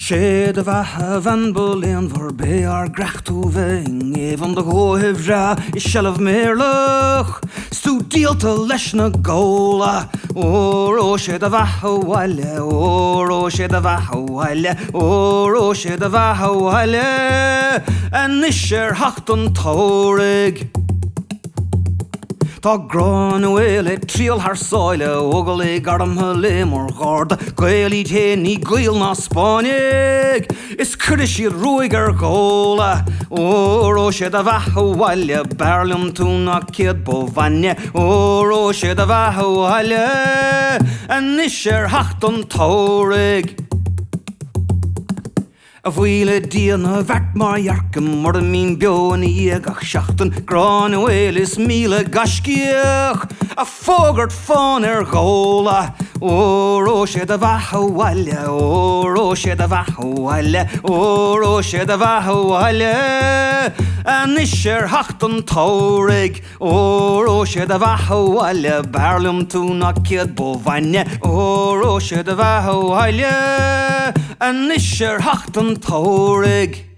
Sé de bheithe van Berlin vor be grachtú vein van de gohibh ra is shelf méirlech Stúdialta leis na ggóla ó sé de bheithe ó sé de bheithe ó sé de bheithe an is hacht an tórig Tá grán bhfuil tríal haar sáile ógal garmtha le mar gáda gailí ní gail na Spáinig Is cuidir siad ruig ggóla ó sé de bheithe Berlim tú na ciad bóhaine ó sé de bheithe an is hacht an tórig A bhuiile díana bheirt mar dhearcam mar mín beoin ag seachtain grán bhfuil is míle gascíoch a fógart fáin ggóla ó sé de bheithe ó sé de bheithe ó sé de bheithe an is hacht an tórig ó sé de bheithe Berlim tú na ciad bóhaine ó sé de bheithe an is hacht an tórig